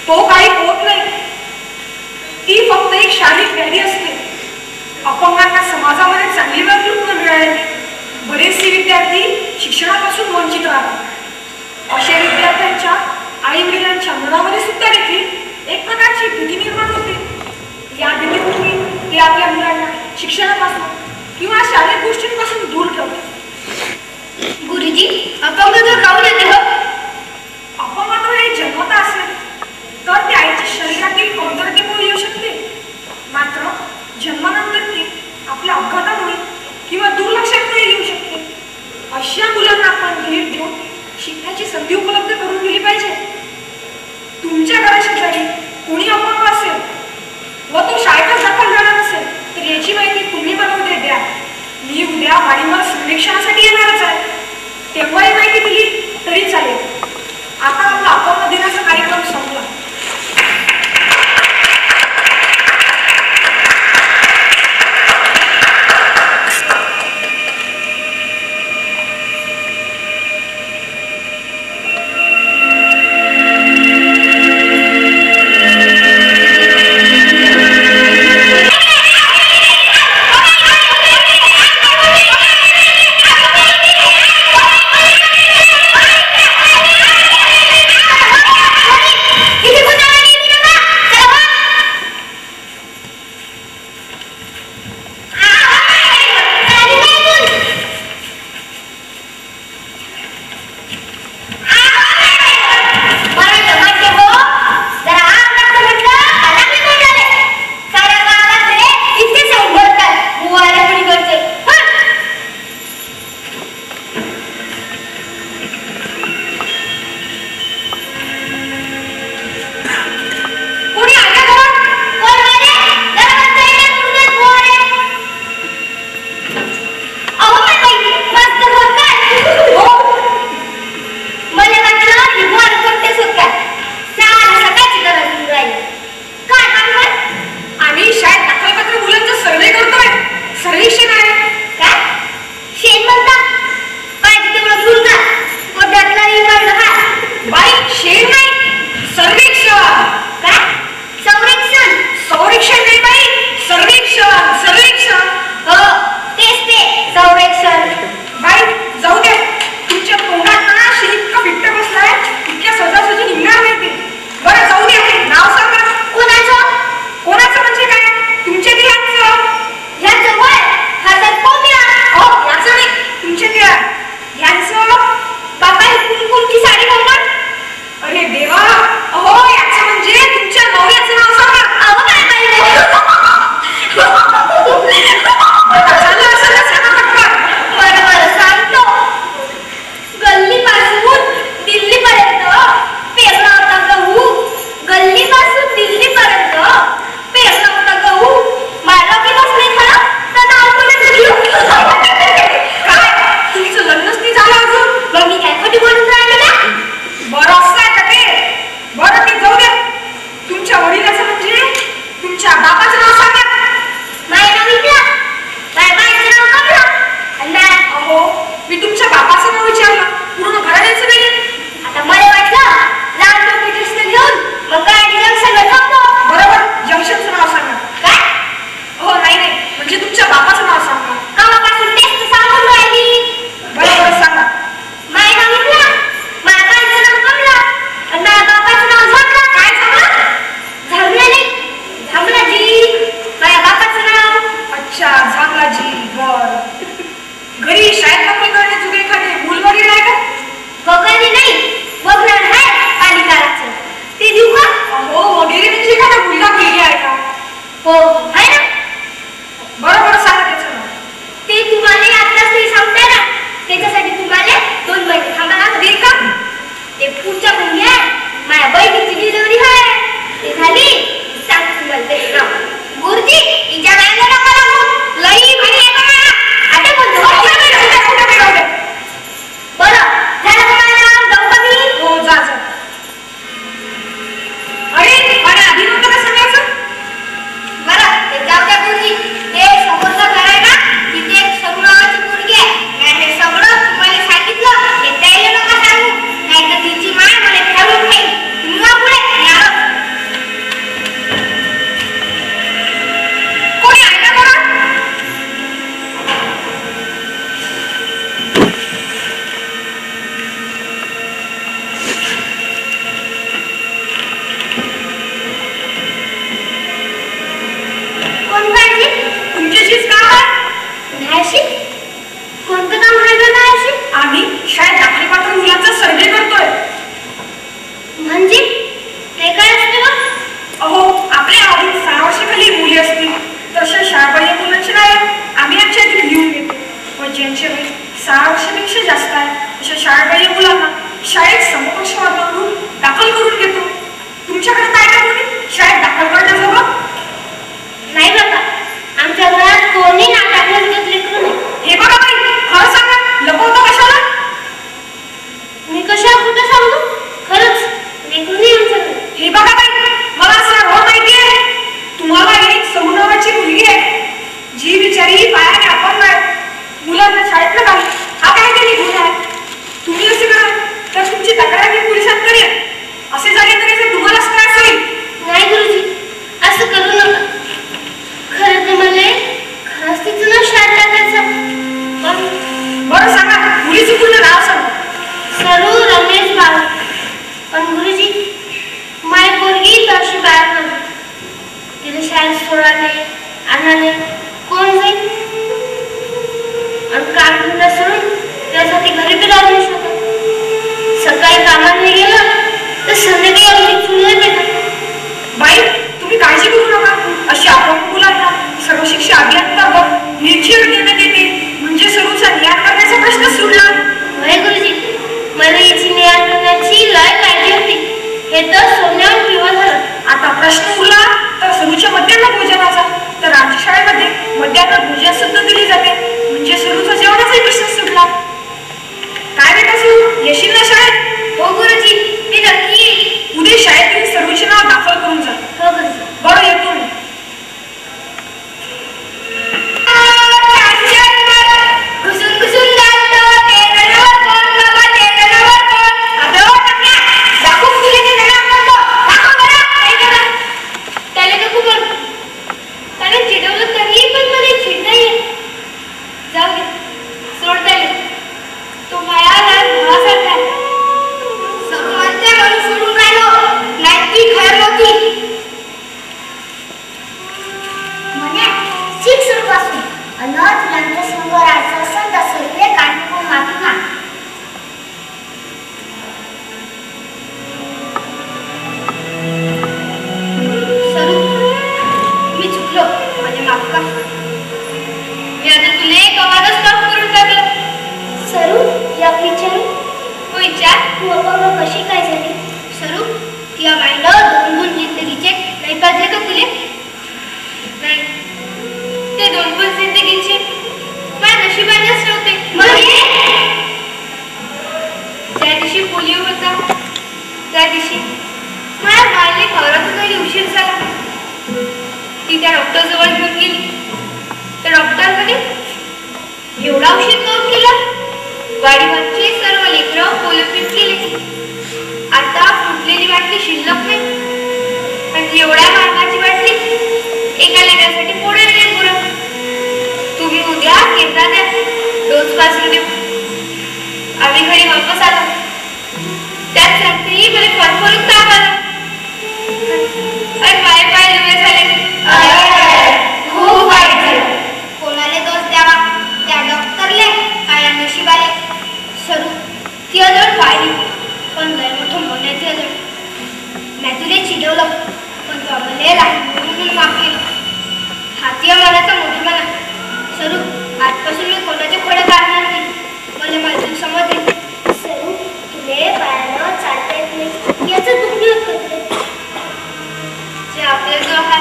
तो काही होत नाही. ती फक्त एक शारीरिक व्याधी असते. अपंगांना समाजामध्ये चांगली वागणूक न मिळाल्याने बरेचसे विद्यार्थी शिक्षणापासून वंचित राहतात. अशा विद्यार्थ्यांच्या आई वडिलांच्या मनामध्ये सुद्धा देखील एक प्रकारची भीती निर्माण होते. या भीतीपोटी ते आपल्या मुलांना शिक्षणापासून किंवा शारीरिक गोष्टींपासून दूर ठेवतात. गुरुजी, अपंगत्व काऊन येते हो? अपंगत्व हे जन्मता असेल तर ते आईच्या शरीरातील कमतरतेमुळे येऊ शकते. मात्र जन्मानंतर ते आपल्या अपघातामुळे किंवा दुर्लक्षामुळे येऊ शकते. अशा मुलांना आपण धीर देऊन शिकण्याची संधी उपलब्ध करून दिली पाहिजे. तुमच्या घराशेजारी कोणी अपंग असेल व तो शाळेतच दाखल झाला नसेल तर याची माहिती तुम्ही मला उद्या द्या. मी उद्या वाडीवर सर्वेक्षणासाठी येणारच आहे. तेव्हा ही माहिती दिली तरी चालेल. आता आपला अपंग दिनाचा कार्यक्रम संपला. अरे देवा, अहो याचं पण गुरुजी माझी पोरगी तशी बाहेर नव्हती. तिला शाळेत सोडायला आणायला कोण जाईल? आणि काम धंदा सोडून त्यासाठी घरी बी राहू नाही शकत. सकाळी कामाला गेलं तर संध्याकाळी आमची चूल नाही भेटत. बाई, तुम्ही काळजी करू नका. अशी अपंग मुलांना सर्व शिक्षा अभियंतावर निर्जीव देण्यात येते, म्हणजे सरूचा न्याय करण्याचा प्रश्न सुटला. होय गुरुजी, मला याची न्याय करण्याची लय काळजी होती. हे तर सोन्यावर पिवळं झालं. आता प्रश्न उरला तर सरूच्या मध्यान्ह भोजनाचा. तर आमच्या शाळेमध्ये मध्यान्ह भोजन सुद्धा दिले जाते, म्हणजे सरूचा जेवणाचाही प्रश्न सुटला. काय बेटा सरू, येशील ना शाळेत? हो गुरुजी, मी नक्की येईल. उद्या शाळेत येऊन सरूचे नाव दाखल करून जा. हो गुरुजी. बरं, येतो मी. घुसून घुसून जातो ते जनावर कोण बाबा, ते जनावर कोण? अगं टकल्या, दाखवून दिले ते जनावर कोण? दाखव बरं. नाही बघा, त्याला नको बोल. त्याने चिडवलं तरी पण मला चिड नाही येत. जाऊ दे, सोड त्याला. तो माया भावासारखा आहे. म्हणते म्हणून सोडून राहिलो, नाही ती खरं नव्हती. म्हणे शिक सुरूपासून अनाथ मुलांच्या संग राहायचं असेल तर सगळे काढून माफी माग. सरू, मी चुकलो, माझे माफ कर. मी आता तुला एक आवाजच माफ करून टाकलं. सरू, एक विचारू? हो विचार. तू अपंग कशी काय झाली? सरू, त्या बाईनं 2 गुण जिंदगीचे नाही पाहिजे का तुले? नाही, ते 2 गुण जिंदगीचे माझ्या नशिबानेच नव्हते. ज्या दिवशी पोलिओ होता त्या दिवशी माझ्या बाईने घरातून काही उशीर झाला. ती त्या डॉक्टरजवळ घेऊन गेली. त्या डॉक्टरकडे एवढा उशीर काऊन केला? वाडीवरची सर्व लेकरं पोलिओ पित गेली. आता फुटलेली बाटली शिल्लक नाही, पण एवढ्या महागाची बाटली एका लेकरासाठी पुढे नाही पुरत. तुम्ही उद्या केंद्रात द्या, डोस पासून देऊ. आम्ही घरी वापस आलो. त्याच रात्री मला फरफरून ताप आला. पाय पाय लुळे झाले. खूप वाईट झालं. कोणाला दोष द्यावा? त्या डॉक्टरले काय नशिबाले? सरू, ती अजून पाहिली, पण लय मोठं म्हणायचे अजून. मी तुला चिडवलं, पण तू आम्हाला म्हणून माफ केलं. हाती मनाचा मोठेपणा. सरू, आजपासून मी कोणाच्या खोड्या काढणार नाही. मला माझं समजले. सरू, तुले पायानं चालता येत नाही याचं दुःख नाही होत. जे आपल्या जो आहे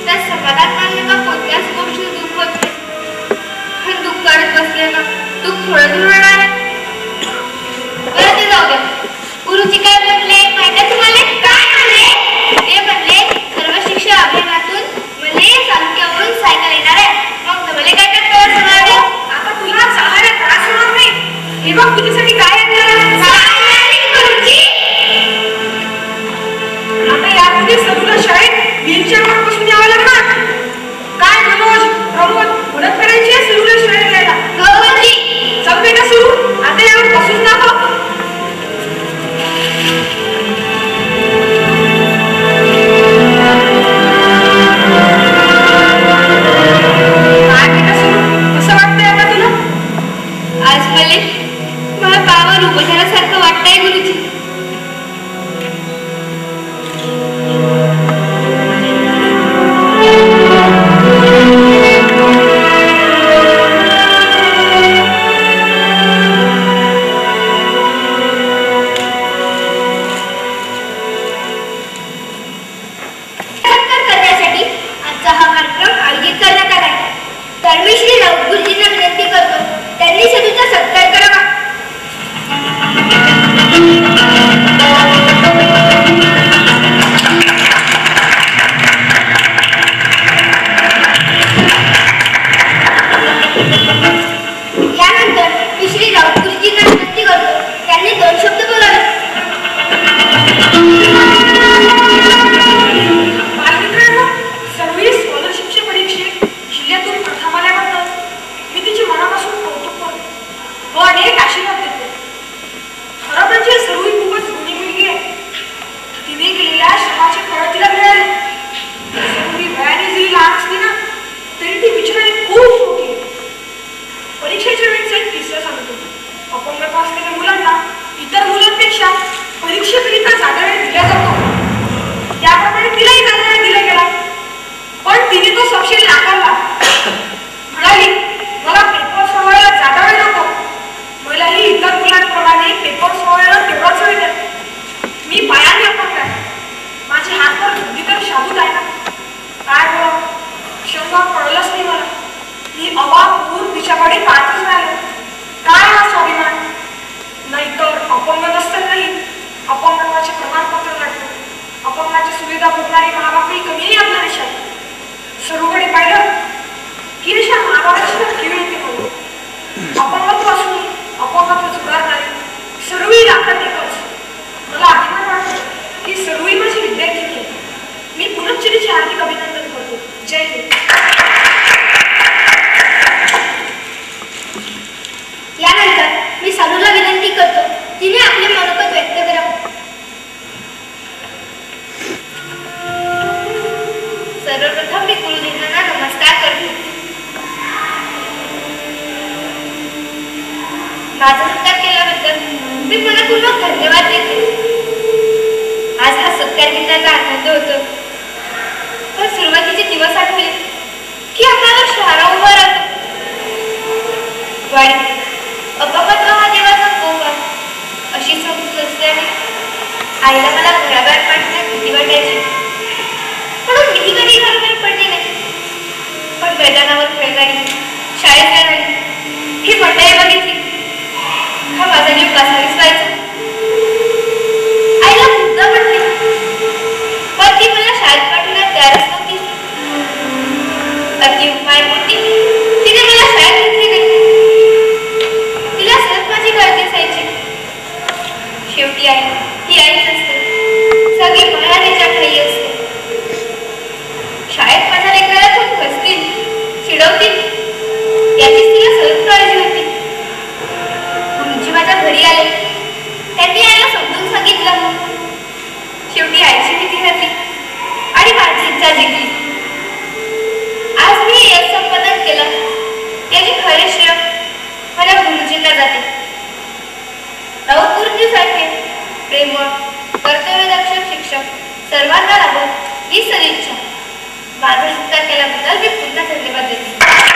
त्या समाधान मानले का कोणत्याच गोष्टीचं दुःख होत नाही. पण दुःख करत बसले ना दुःख थोडं दूर राहणार आहे. बरं, ते जाऊ द्या. गुरुजी काय म्हणले माहिती आहे तुम्हाला? काय म्हणले? ते म्हणले सर्व शिक्षा अभियानातून मला तालुक्यावरून सायकल येणार आहे. मग तुम्हाला काय काय होणार आहे? आता तुला चालायला त्रास होणार नाही. हे बघ, तुझ्यासाठी काय येणार गुरुजी, आता यापुढे सरूला शाळेत व्हीलचेअरवर बसून यावं लागणार. काय मनोज, प्रमोद, मदत करायची आहे सरूला शाळेत यायला. गुरुजी, चल बेटा सरू, आता यावर बसून दाखव. काय बेटा सरू, कसं वाटतंय आता तुला? आज मला पायावर उभं झाल्यासारखं वाटतंय गुरुजी. करण्यासाठी आजचा हा कार्यक्रम आयोजित करण्यात आला आहे. तर मी श्री राऊत गुरुजींना विनंती करतो त्यांनी सरूचा सत्कार करावा. यानंतर मी श्री राऊत गुरुजींना विनंती करतो त्यांनी 2 शब्द बोलावे. बालमित्रांनो, सर्व्हिस स्कॉलरशिपच्या परीक्षेत जिल्ह्यातून प्रथम आल्याबद्दल मी तिचे मनापासून कौतुक करतो व अनेक आशीर्वाद देतो. खरं म्हणजे सर्व खूपच गुणी मुलगी आहे. धन्यवाद देते. आज हा सत्कार घेण्याचा आनंद होतो, पण सुरुवातीचे दिवस आठवले की अंगावर शहारा उभा राहतो. वाडी अपंगत्व हा देवाचा कोप आहे अशी समजूत असल्याने आईला मला घराबाहेर पाठवण्यात भीती वाटायची, म्हणून मीही कधी घराबाहेर पडले नाही. पण मैदानावर खेळताना, शाळेत जाणारी ही मंडळी बघितली हा माझा जीव कसावीस व्हायचा. आईला खूपदा म्हटले, पण ती मला शाळेत पाठवण्यात तयारच नव्हती. अति उपायपोटी तिने मला शाळेत घेतले नाही. तिला सतत माझी काळजी असायची. शेवटी आई ही आईच असते, सगळी माया तिच्या ठाई असते. शाळेत माझ्या लेकराला खूप हसतील, चिडवतील याचीच तिला सतत काळजी होती. गुरुजी माझ्या घरी आले, त्यांनी आईला समजून सांगितलं. शेवटी आईची भीती घातली आणि माझी इच्छा जिंकली. आज मी यश संपादन केलं याची खरे श्रेय माझ्या गुरुजींना जाते. राऊत गुरुजीसारखे प्रेमळ, कर्तव्यदक्ष शिक्षक सर्वांना लाभो ही सदिच्छा. माझा सत्कार केल्याबद्दल मी पुन्हा धन्यवाद देते.